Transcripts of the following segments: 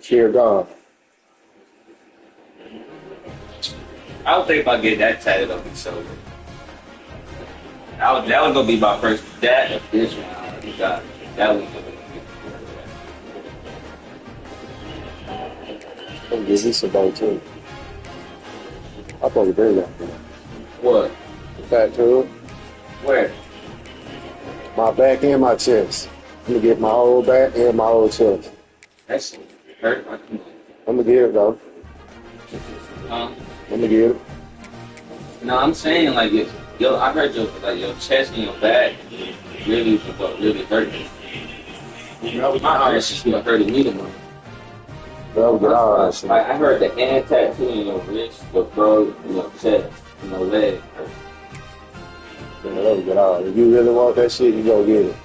Cheer God. I don't think if I get that tatted on me, so that was gonna be my first. That this one I already got. That was gonna be I'm give me some bone too. I probably bring that. what? Tattoo. Where? My back and my chest. I'm gonna get my whole back and my whole chest. That's hurt. I'm gonna get it though. Um, I'm gonna get it. no, I'm saying like yo, I heard your chest and your back really hurt me. My arm is gonna hurt me the most. That was good. All right. Like I heard the hand tattoo in your wrist, your throat, and your chest, and your leg. Yeah, that was good. All right. If you really want that shit, you go get it.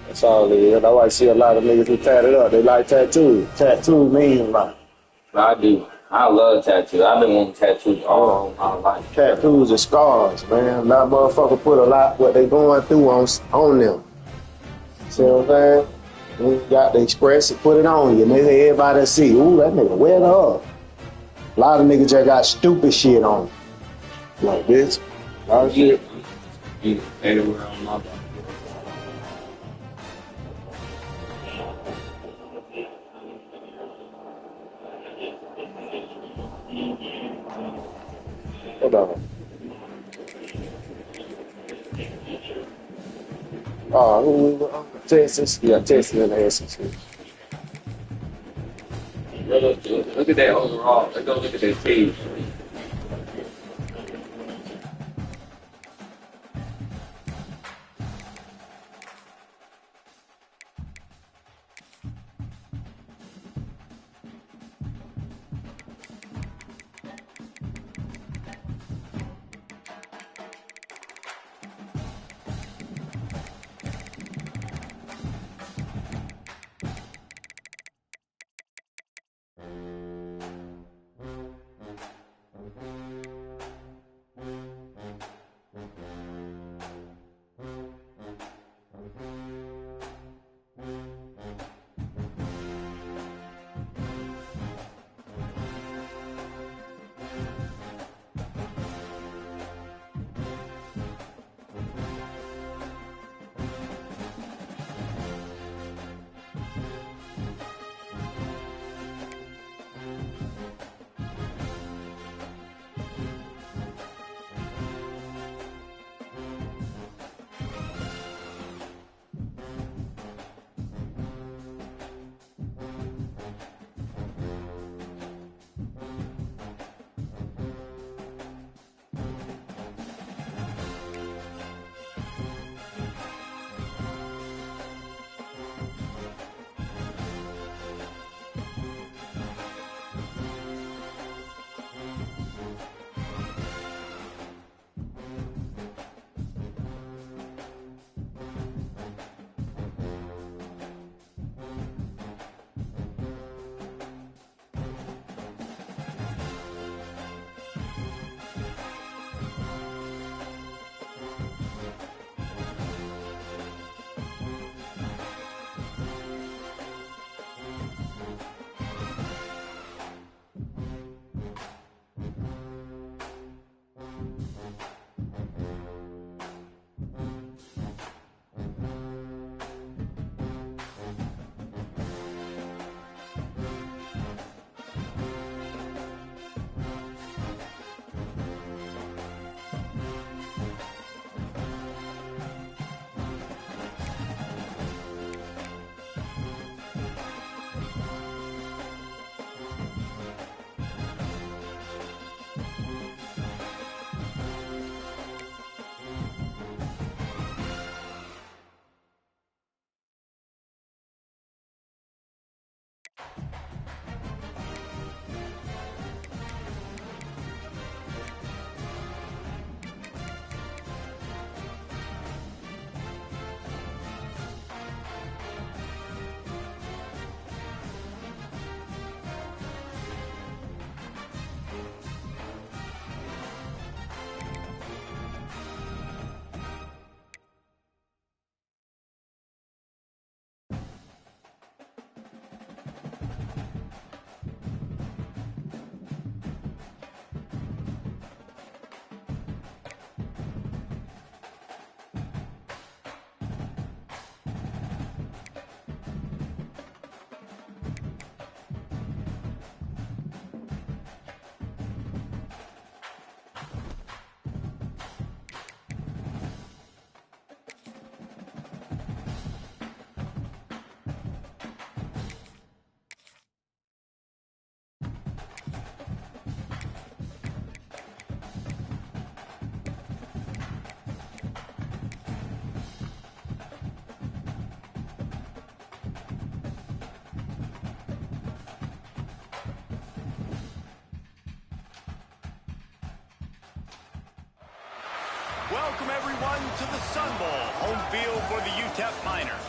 That's all it is. That's why I see a lot of niggas who tatted up. They like tattoos. Tattoos mean a lot. But I do. I love tattoos. I've been wanting tattoos all my life. Tattoos are scars, man. A lot of motherfuckers put a lot what they going through on them. See what I'm saying? You got to express it, put it on you. Nigga, everybody see, ooh, that nigga wear it up. A lot of niggas just got stupid shit on. Like this. A lot of shit. You everywhere on my body. Hold on. Texas? Yeah, Texas and the Essex. Look at that overall. Let's go look at that team. Welcome, everyone, to the Sun Bowl, home field for the UTEP Miners.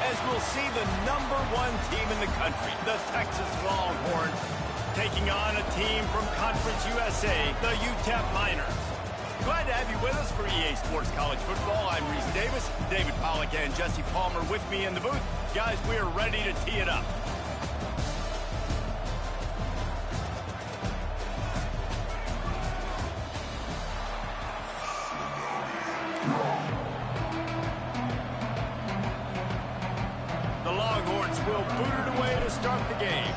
As we'll see the #1 team in the country, the Texas Longhorns, taking on a team from Conference USA, the UTEP Miners. Glad to have you with us for EA Sports College Football. I'm Reese Davis, David Pollack and Jesse Palmer with me in the booth. Guys, we are ready to tee it up. The Longhorns will boot it away to start the game.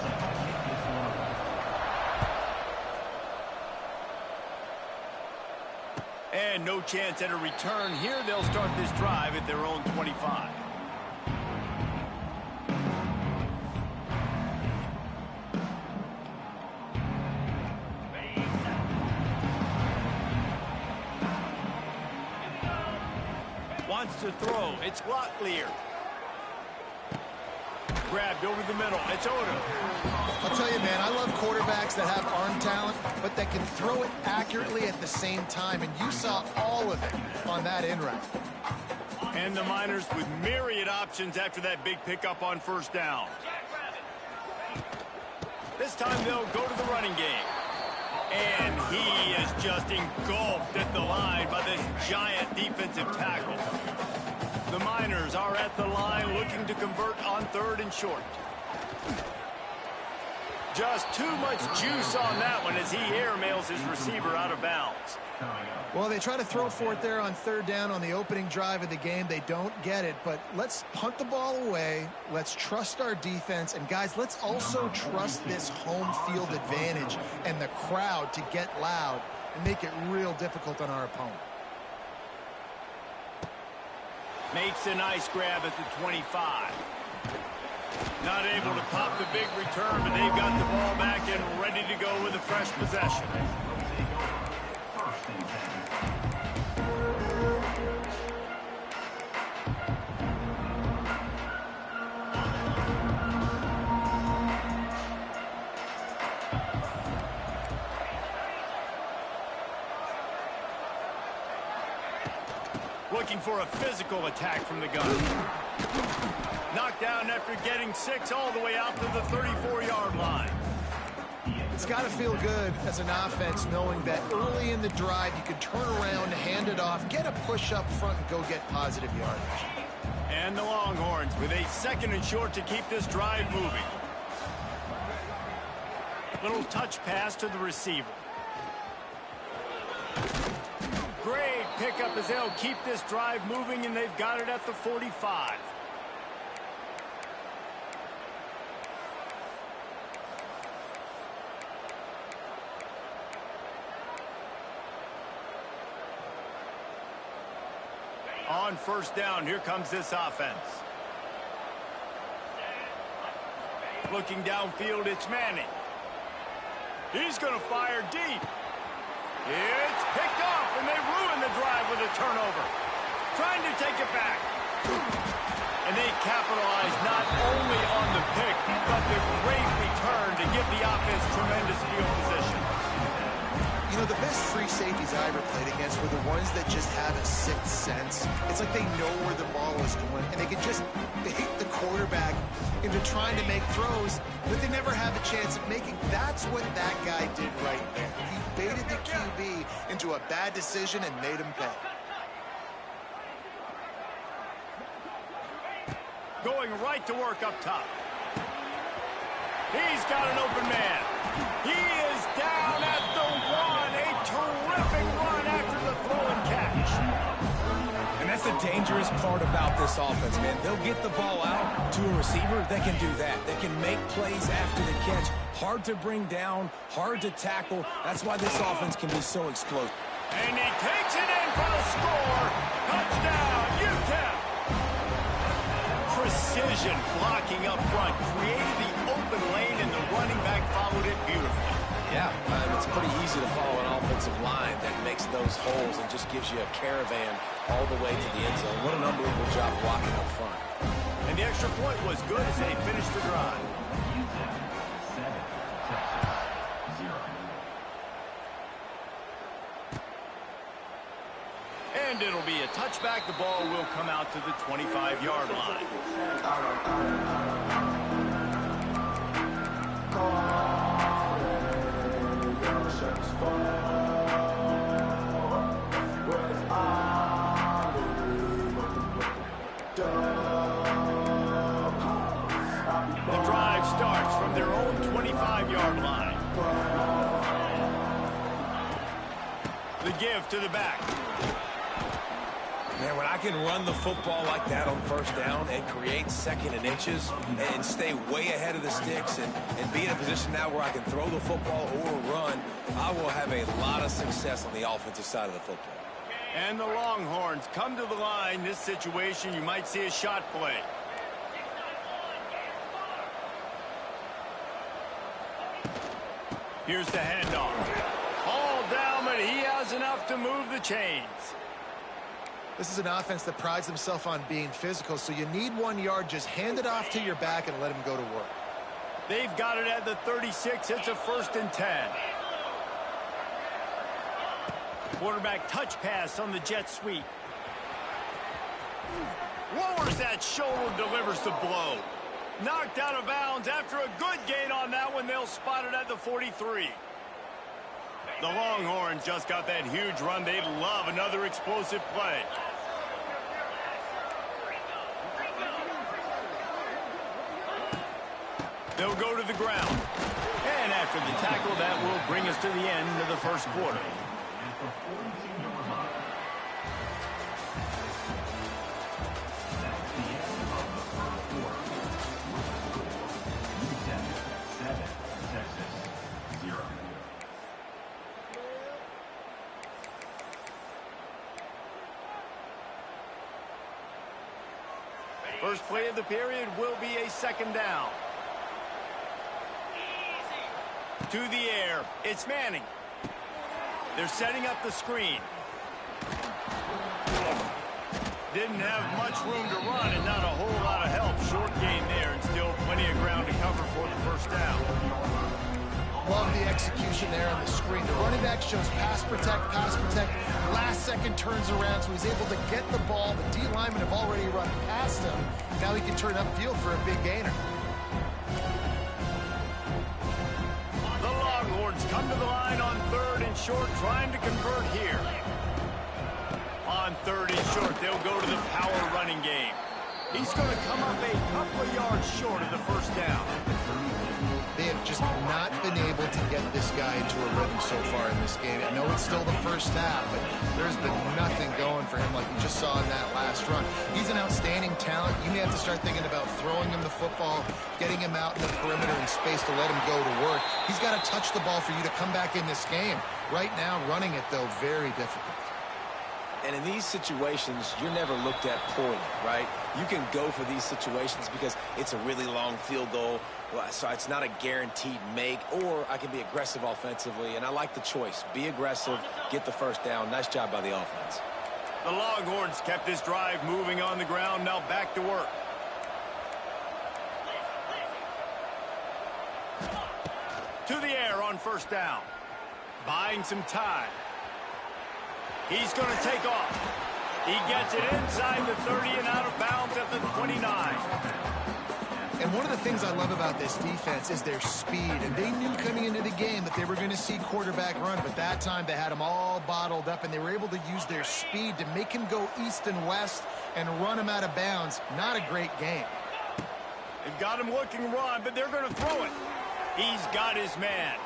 And no chance at a return here. They'll start this drive at their own 25. Wants to throw. It's Locklear. Grabbed over the middle. It's Odom. I'll tell you, man, I love quarterbacks that have arm talent, but that can throw it accurately at the same time, and you saw all of it on that in route. And the Miners with myriad options after that big pickup on first down. This time they'll go to the running game. And he is just engulfed at the line by this giant defensive tackle. The Miners are at the line looking to convert on 3rd and short. Just too much juice on that one as he airmails his receiver out of bounds. Well, they try to throw for it there on 3rd down on the opening drive of the game. They don't get it, but let's punt the ball away. Let's trust our defense. And, guys, let's also trust this home field advantage and the crowd to get loud and make it real difficult on our opponent. Makes a nice grab at the 25. Not able to pop the big return, but they've got the ball back and ready to go with a fresh possession. Looking for a physical attack from the gun. Knocked down after getting 6 all the way out to the 34-yard line. It's got to feel good as an offense knowing that early in the drive you can turn around, hand it off, get a push up front, and go get positive yardage. And the Longhorns with a 2nd and short to keep this drive moving. Little touch pass to the receiver. Great pickup as they'll keep this drive moving, and they've got it at the 45. On first down, here comes this offense. Looking downfield, it's Manning. He's going to fire deep. It's picked off, and they ruin the drive with a turnover. Trying to take it back. And they capitalize not only on the pick, but the great return to give the offense tremendous field position. You know, the best free safeties I ever played against were the ones that just have a sixth sense. It's like they know where the ball is going, and they can just bait the quarterback into trying to make throws that they never have a chance of making. That's what that guy did right there. He baited the QB into a bad decision and made him pay. Going right to work up top. He's got an open man. He is down at the 1. A terrific run after the throw and catch. And that's the dangerous part about this offense, man. They'll get the ball out to a receiver. They can do that. They can make plays after the catch. Hard to bring down, hard to tackle. That's why this offense can be so explosive. And he takes it in for the score. Touchdown, UTEP. Precision blocking up front. Created the open lane, and the running back followed it beautifully. Yeah, it's pretty easy to follow an offensive line that makes those holes and just gives you a caravan all the way to the end zone. What an unbelievable job blocking up front. And the extra point was good as they finished the drive. And it'll be a touchback. The ball will come out to the 25-yard line. The drive starts from their own 25-yard line. The give to the back. Man, when I can run the football like that on first down and create second and inches and stay way ahead of the sticks and be in a position now where I can throw the football or run, I will have a lot of success on the offensive side of the football. And the Longhorns come to the line. This situation, you might see a shot play. Here's the handoff. All down, but he has enough to move the chains. This is an offense that prides himself on being physical, so you need 1 yard. Just hand it off to your back and let him go to work. They've got it at the 36. It's a 1st and 10. Quarterback touch pass on the jet sweep. Lowers that shoulder, delivers the blow. Knocked out of bounds after a good gain on that one. They'll spot it at the 43. The Longhorns just got that huge run. They'd love another explosive play. They'll go to the ground. And after the tackle, that will bring us to the end of the first quarter. First play of the period will be a 2nd down. To the air, it's Manning. They're setting up the screen. Didn't have much room to run and not a whole lot of help. Short gain there and still plenty of ground to cover for the 1st down. Love the execution there on the screen. The running back shows pass protect, last second turns around, so he's able to get the ball. The D linemen have already run past him. Now he can turn upfield for a big gainer. The Longhorns come to the line on 3rd and short, trying to convert here. On 3rd and short, they'll go to the power running game. He's going to come up a couple of yards short of the 1st down. They have just not been able to get this guy into a rhythm so far in this game. I know it's still the 1st half, but there's been nothing going for him like we just saw in that last run. He's an outstanding talent. You may have to start thinking about throwing him the football, getting him out in the perimeter in space to let him go to work. He's got to touch the ball for you to come back in this game. Right now, running it, though, very difficult. And in these situations, you're never looked at poorly, right? You can go for these situations because it's a really long field goal, so it's not a guaranteed make, or I can be aggressive offensively, and I like the choice. Be aggressive, get the 1st down. Nice job by the offense. The Longhorns kept this drive moving on the ground, now back to work. To the air on 1st down. Buying some time. He's going to take off. He gets it inside the 30 and out of bounds at the 29. And one of the things I love about this defense is their speed. And they knew coming into the game that they were going to see quarterback run. But that time they had him all bottled up, and they were able to use their speed to make him go east and west and run him out of bounds. Not a great game. They've got him looking run, but they're going to throw it. He's got his man.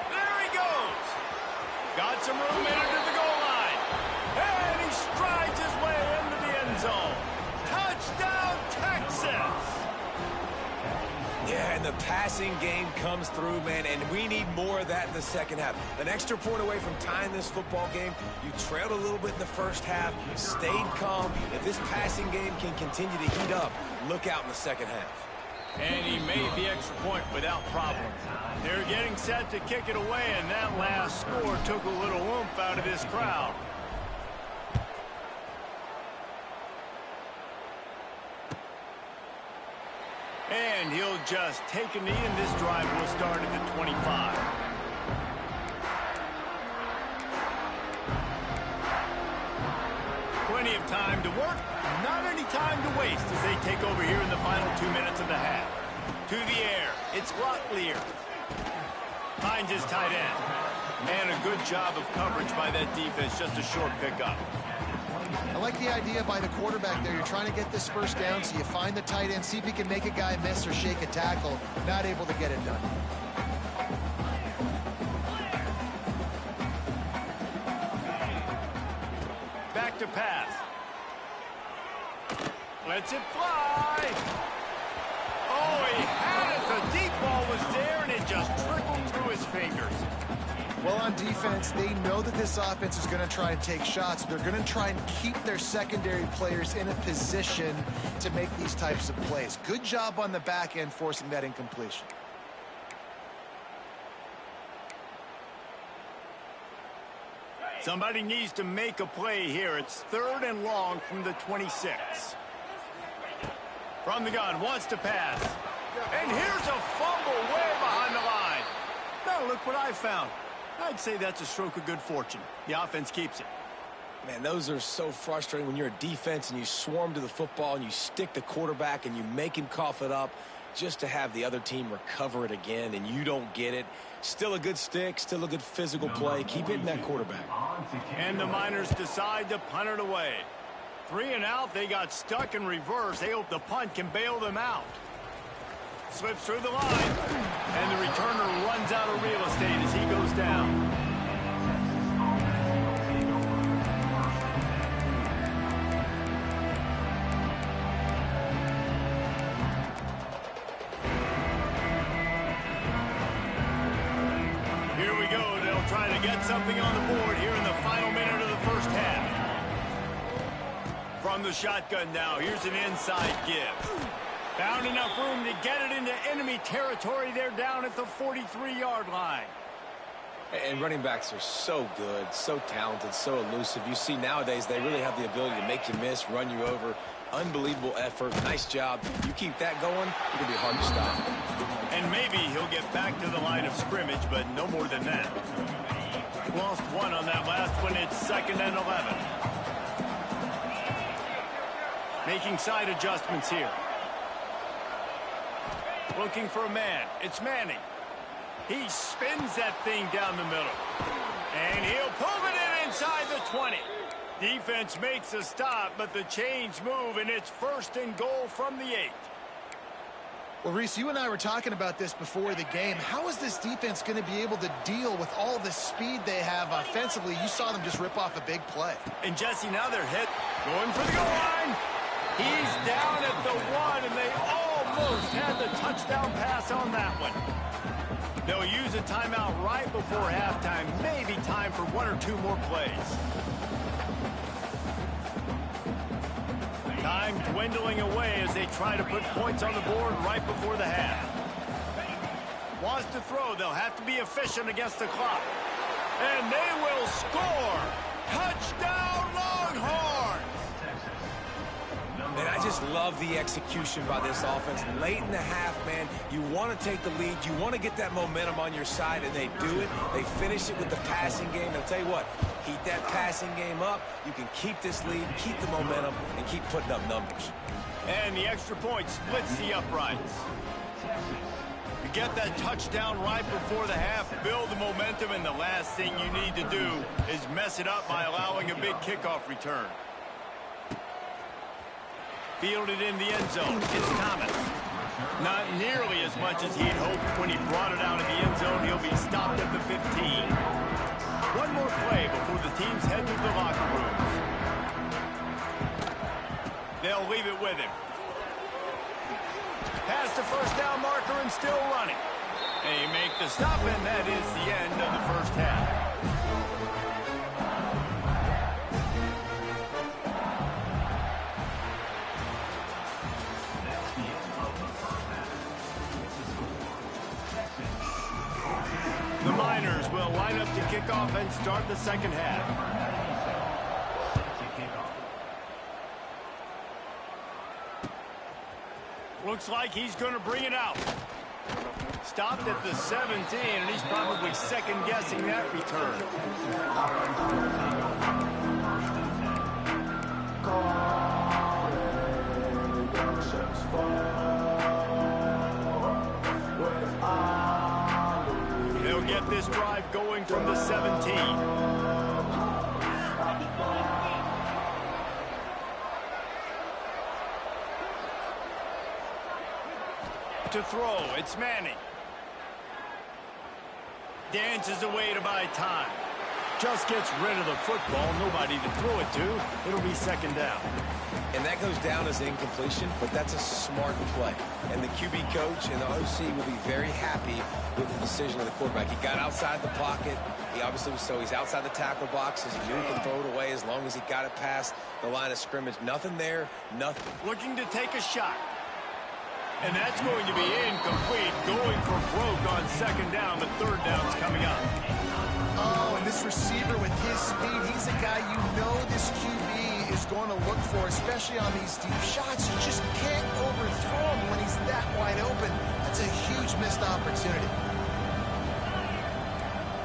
There he goes. Got some room in under the goal line. And he strides his way into the end zone. Touchdown, Texas! Yeah, and the passing game comes through, man, and we need more of that in the 2nd half. An extra point away from tying this football game. You trailed a little bit in the 1st half, stayed calm. If this passing game can continue to heat up, look out in the 2nd half. And he made the extra point without problem. They're getting set to kick it away, and that last score took a little oomph out of this crowd. And he'll just take a knee, and this drive will start at the 25. Plenty of time to work, not any time to waste as they take over here in the final 2 minutes of the half. To the air, it's Locklear. Finds his tight end. Man, a good job of coverage by that defense, just a short pickup. I like the idea by the quarterback there. You're trying to get this first down, so you find the tight end, see if he can make a guy miss or shake a tackle. Not able to get it done. Back to pass. Lets it fly. Oh, he had it. The deep ball was there, and it just trickled through his fingers. Well, on defense, they know that this offense is going to try and take shots. They're going to try and keep their secondary players in a position to make these types of plays. Good job on the back end forcing that incompletion. Somebody needs to make a play here. It's 3rd and long from the 26. From the gun, wants to pass. And here's a fumble way behind the line. Now look what I found. I'd say that's a stroke of good fortune. The offense keeps it. Man, those are so frustrating when you're a defense and you swarm to the football and you stick the quarterback and you make him cough it up just to have the other team recover it again and you don't get it. Still a good stick, still a good physical play. Keep hitting that quarterback. And the Miners decide to punt it away. 3 and out, they got stuck in reverse. They hope the punt can bail them out. Slips through the line, and the returner runs out of real estate as he goes down. Here we go. They'll try to get something on the board here in the final minute of the first half. From the shotgun now, here's an inside give. Found enough room to get it into enemy territory. They're down at the 43-yard line. And running backs are so good, so talented, so elusive. You see nowadays they really have the ability to make you miss, run you over. Unbelievable effort. Nice job. You keep that going, it'll be hard to stop. And maybe he'll get back to the line of scrimmage, but no more than that. Lost one on that last one. It's 2nd and 11. Making side adjustments here. Looking for a man. It's Manning. He spins that thing down the middle. And he'll pull it in inside the 20. Defense makes a stop, but the chains move, and it's 1st and goal from the 8. Well, Reese, you and I were talking about this before the game. How is this defense going to be able to deal with all the speed they have offensively? You saw them just rip off a big play. And Jesse, now they're hit. Going for the goal line. He's down at the 1, and they almost had the touchdown pass on that one. They'll use a timeout right before halftime. Maybe time for 1 or 2 more plays. Time dwindling away as they try to put points on the board right before the half. Wants to throw. They'll have to be efficient against the clock. And they will score. Touchdown, Longhorns! And I just love the execution by this offense. Late in the half, man, you want to take the lead. You want to get that momentum on your side, and they do it. They finish it with the passing game. I'll tell you what, keep that passing game up. You can keep this lead, keep the momentum, and keep putting up numbers. And the extra point splits the uprights. You get that touchdown right before the half, build the momentum, and the last thing you need to do is mess it up by allowing a big kickoff return. Fielded in the end zone. It's Thomas. Not nearly as much as he'd hoped when he brought it out of the end zone. He'll be stopped at the 15. One more play before the teams head to the locker rooms. They'll leave it with him. Past the first down marker and still running. They make the stop, and that is the end of the first half. The Miners will line up to kick off and start the second half. Looks like he's going to bring it out. Stopped at the 17, and he's probably second-guessing that return. They'll get this drive going from the 17. To throw, it's Manning. Dances away to buy time. Just gets rid of the football. Nobody to throw it to. It'll be second down. And that goes down as incompletion, but that's a smart play. And the QB coach and the OC will be very happy with the decision of the quarterback. He got outside the pocket. He obviously was so he's outside the tackle boxes. He knew he could throw it away as long as he got it past the line of scrimmage. Nothing there, nothing. Looking to take a shot. And that's going to be incomplete. Going for broke on second down, but third down's coming up. Oh, and this receiver with his speed, he's a guy you know this QB is going to look for, especially on these deep shots. You just can't overthrow him when he's that wide open. That's a huge missed opportunity.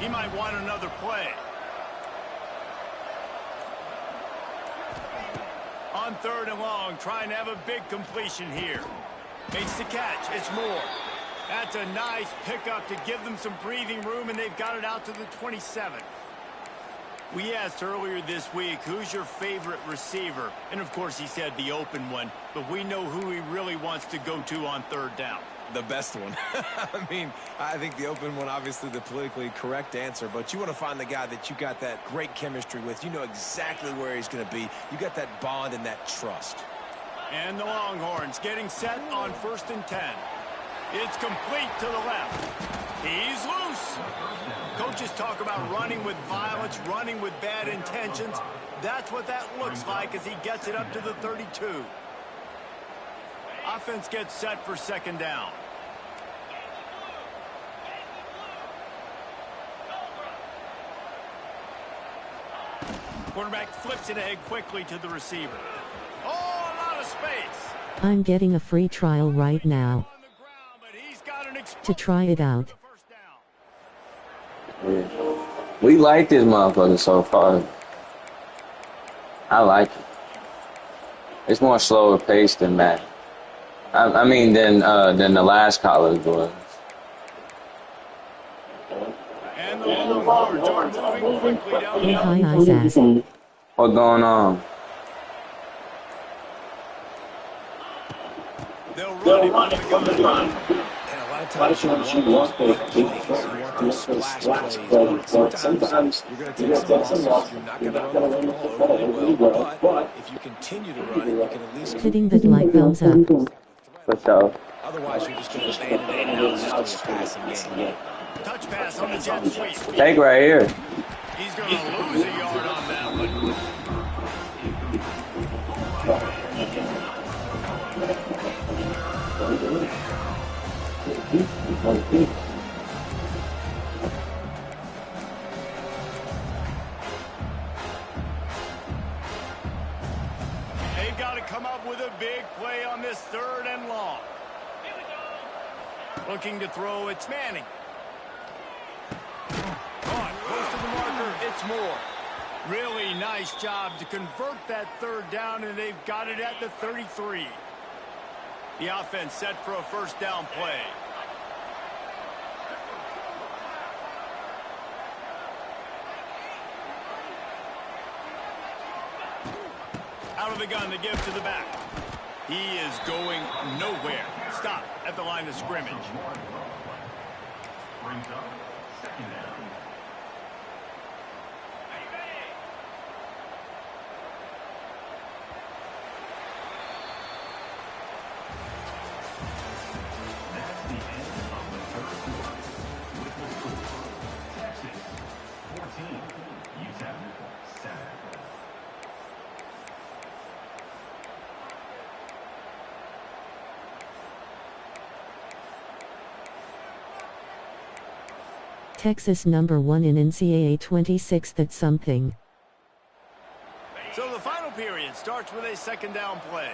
He might want another play. On third and long, trying to have a big completion here. Makes the catch. It's Moore. That's a nice pickup to give them some breathing room, and they've got it out to the 27. We asked earlier this week, who's your favorite receiver? And, of course, he said the open one, but we know who he really wants to go to on third down. The best one. I mean, I think the open one, obviously the politically correct answer, but you want to find the guy that you got that great chemistry with. You know exactly where he's going to be. You got that bond and that trust. And the Longhorns getting set on 1st and 10. It's complete to the left. He's loose. Coaches talk about running with violence, running with bad intentions. That's what that looks like as he gets it up to the 32. Offense gets set for second down. Quarterback flips it ahead quickly to the receiver. Oh, a lot of space. I'm getting a free trial right now to try it out. We like this motherfucker so far. I like it. It's more slower paced than that. I mean, than the last college was. And the Longhorns are moving quickly down the Hi, Isaac. What's going on? They'll run it from the gun. And a lot of times you want those big plays. You want those splash plays. But sometimes you're going to take some losses. You're not going to run the football overly well. But if you continue to run it, you can at least Hitting that like thumbs up. For sure. Otherwise, you're just going to abandon it. Now it's just going to be a passing game. Touch pass on the jet sweep. Take right here. He's going to lose a yard on that one. They've got to come up with a big play on this third and long. Looking to throw, it's Manning. Caught, close to the marker, it's Moore. Really nice job to convert that third down, and they've got it at the 33. The offense set for a first down play. Out of the gun to give to the back. He is going nowhere. Stop at the line of scrimmage. Brings up second down. That's the end of the first quarter. With the score, Texas 14, Utah 7. Texas #1 in NCAA 26. That's something. So the final period starts with a second down play.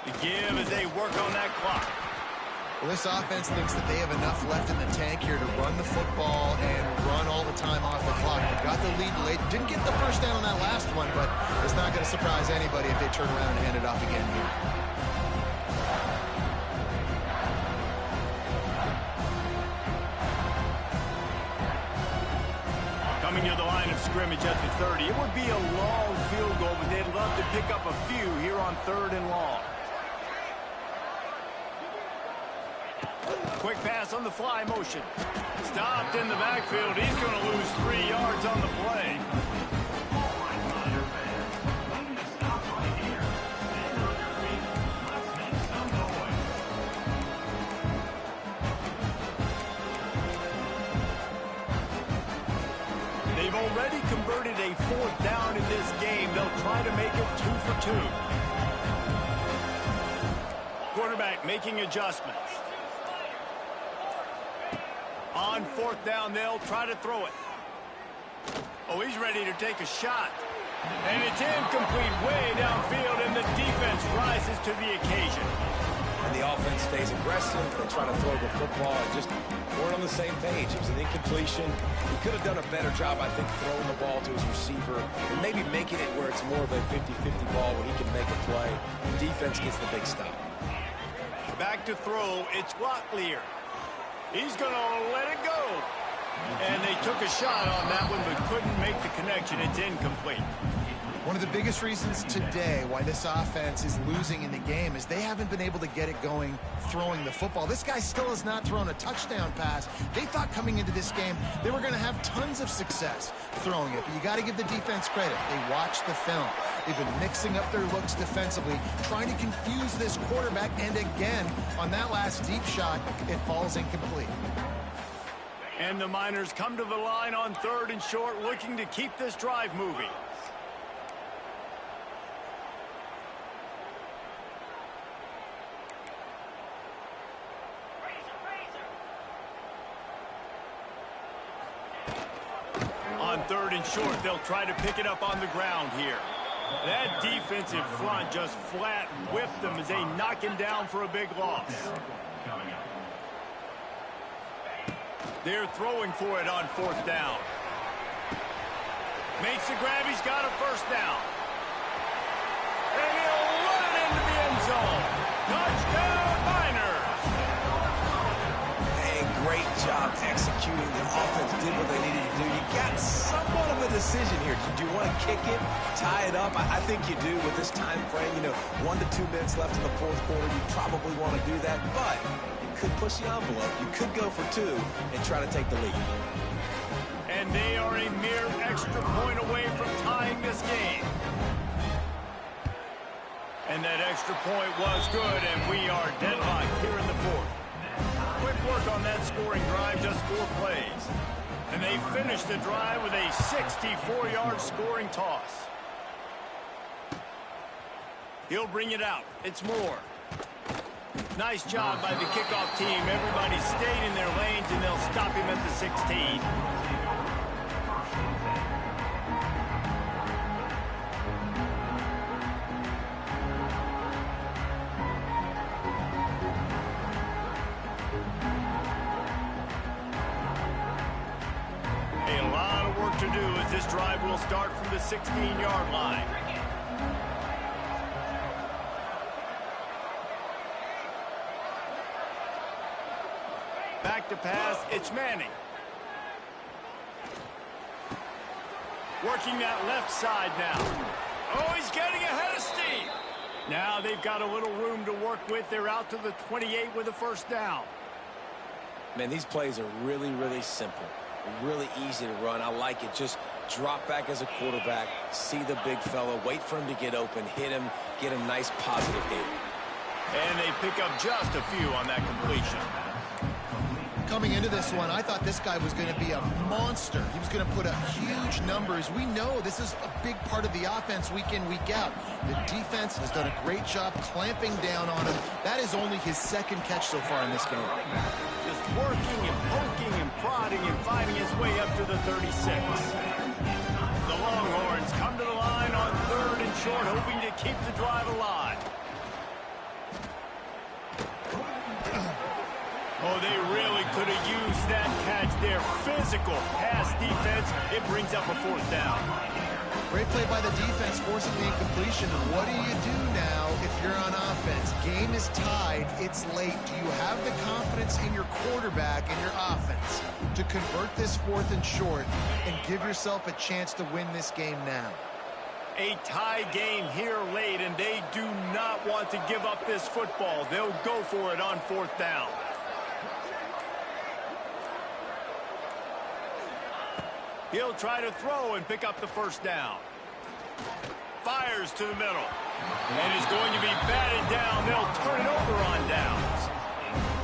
The give as they work on that clock. Well, this offense thinks that they have enough left in the tank here to run the football and run all the time off the clock. They got the lead late. Didn't get the first down on that last one, but it's not going to surprise anybody if they turn around and hand it off again here. Coming to the line of scrimmage at the 30. It would be a long field goal, but they'd love to pick up a few here on 3rd and long. Quick pass on the fly motion. Stopped in the backfield. He's going to lose 3 yards on the play. They've already converted a 4th down in this game. They'll try to make it 2 for 2. Quarterback making adjustments. On 4th down, they'll try to throw it. Oh, he's ready to take a shot. And it's incomplete way downfield, and the defense rises to the occasion. And the offense stays aggressive. They try to throw the football and just weren't on the same page. It was an incompletion. He could have done a better job, I think, throwing the ball to his receiver and maybe making it where it's more of a 50-50 ball where he can make a play. The defense gets the big stop. Back to throw. It's Locklear. He's going to let it go. And they took a shot on that one, but couldn't make the connection. It's incomplete. One of the biggest reasons today why this offense is losing in the game is they haven't been able to get it going throwing the football. This guy still has not thrown a touchdown pass. They thought coming into this game they were going to have tons of success throwing it, but you got to give the defense credit. They watched the film. They've been mixing up their looks defensively, trying to confuse this quarterback, and again, on that last deep shot, it falls incomplete. And the Miners come to the line on 3rd and short, looking to keep this drive moving. On 3rd and short, they'll try to pick it up on the ground here. That defensive front just flat whipped them as they knock him down for a big loss. They're throwing for it on 4th down. Makes the grab. He's got a 1st down. And he'll run it into the end zone. Touchdown, Miners! Hey, great job executing. The offense did what they needed to do. You got somewhat of a decision here. Do you want to kick it, tie it up? I think you do with this time frame. 1 to 2 minutes left in the 4th quarter. You probably want to do that, but you could push the envelope. You could go for 2 and try to take the lead. And they are a mere extra point away from tying this game. And that extra point was good, and we are deadlocked here in the 4th. Quick work on that scoring drive, just 4 plays. And they finish the drive with a 64-yard scoring toss. He'll bring it out. It's Moore. Nice job by the kickoff team. Everybody stayed in their lanes, and they'll stop him at the 16. A lot of work to do as this drive will start from the 16-yard line. Back to pass, it's Manning. Working that left side now. Oh, he's getting ahead of steam. Now they've got a little room to work with. They're out to the 28 with a 1st down. Man, these plays are really, really simple. Really easy to run. I like it. Just drop back as a quarterback, see the big fella, wait for him to get open, hit him, get a nice positive gain. And they pick up just a few on that completion. Coming into this one, I thought this guy was going to be a monster. He was going to put up huge numbers. We know this is a big part of the offense week in, week out. The defense has done a great job clamping down on him. That is only his 2nd catch so far in this game. Just working and poking and prodding and finding his way up to the 36. The Longhorns come to the line on 3rd and short, hoping to keep the drive alive. could have used that catch there. Physical pass defense. It brings up a 4th down. Great play by the defense, forcing the incompletion. What do you do now if you're on offense? Game is tied. It's late. Do you have the confidence in your quarterback and your offense to convert this 4th and short and give yourself a chance to win this game now? A tie game here late, and they do not want to give up this football. They'll go for it on 4th down. He'll try to throw and pick up the 1st down. Fires to the middle. And is going to be batted down. They'll turn it over on downs.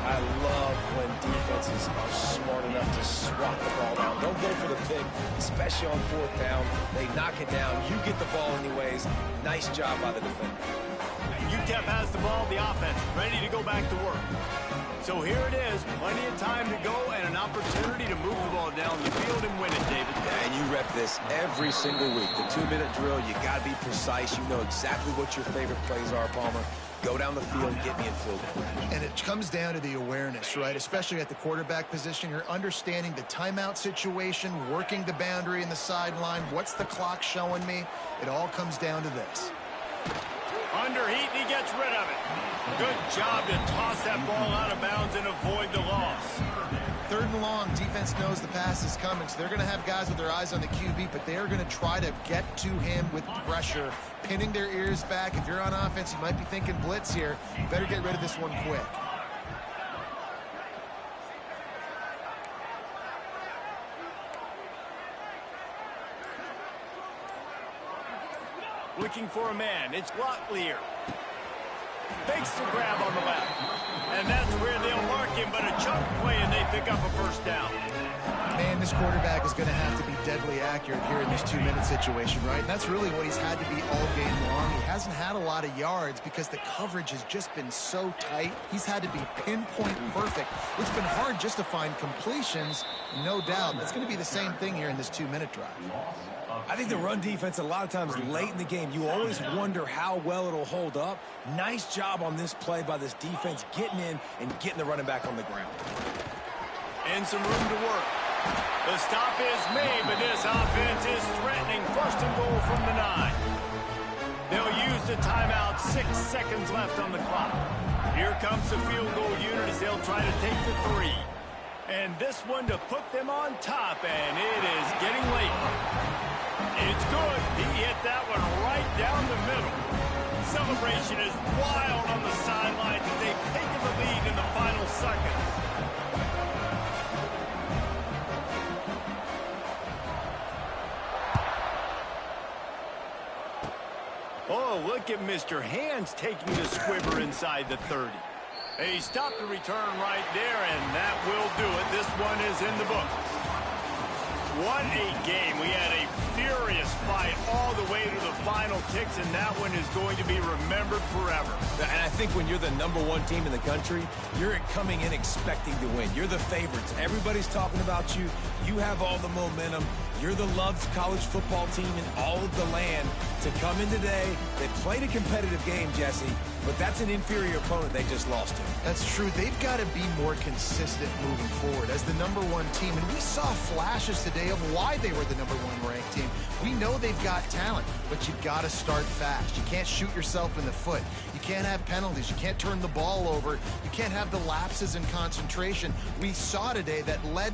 I love when defenses are smart enough to swat the ball down. Don't go for the pick, especially on 4th down. They knock it down. You get the ball anyways. Nice job by the defender. UTEP has the ball, the offense, ready to go back to work. So here it is, plenty of time to go and an opportunity to move the ball down the field and win it, David. Yeah, and you rep this every single week. The 2-minute drill, you got to be precise. You know exactly what your favorite plays are, Palmer. Go down the field, get me in field goal. And it comes down to the awareness, right? Especially at the quarterback position. You're understanding the timeout situation, working the boundary and the sideline. What's the clock showing me? It all comes down to this. Under heat, and he gets rid of it. Good job to toss that ball out of bounds and avoid the loss. 3rd and long, defense knows the pass is coming, so they're going to have guys with their eyes on the QB, but they are going to try to get to him with pressure, pinning their ears back. If you're on offense, you might be thinking blitz here. You better get rid of this one quick. Looking for a man. It's Locklear. Fakes the grab on the left. And that's where they'll mark him, but a chunk play, and they pick up a 1st down. Man, this quarterback is going to have to be deadly accurate here in this 2-minute situation, right? And that's really what he's had to be all game long. He hasn't had a lot of yards because the coverage has just been so tight. He's had to be pinpoint perfect. It's been hard just to find completions, no doubt. That's going to be the same thing here in this 2-minute drive. I think the run defense, a lot of times late in the game, you always wonder how well it'll hold up. Nice job on this play by this defense, getting in and getting the running back on the ground. And some room to work. The stop is made, but this offense is threatening. 1st and goal from the 9. They'll use the timeout. 6 seconds left on the clock. Here comes the field goal unit as they'll try to take the 3. And this one to put them on top, and it is getting late. It's good. He hit that one right down the middle. Celebration is wild on the sidelines as they've taken the lead in the final seconds. Oh, look at Mr. Hands taking the squibber inside the 30. He stopped the return right there, and that will do it. This one is in the book. What a game. We had a furious fight all the way to the final kicks, and that one is going to be remembered forever. And I think when you're the #1 team in the country, you're coming in expecting to win. You're the favorites. Everybody's talking about you. You have all the momentum. You're the loved college football team in all of the land. To come in today, they played a competitive game, Jesse, but that's an inferior opponent they just lost to. That's true. They've got to be more consistent moving forward as the #1 team. And we saw flashes today of why they were the #1 ranked team. We know they've got talent, but you've got to start fast. You can't shoot yourself in the foot. You can't have penalties. You can't turn the ball over. You can't have the lapses in concentration. We saw today that led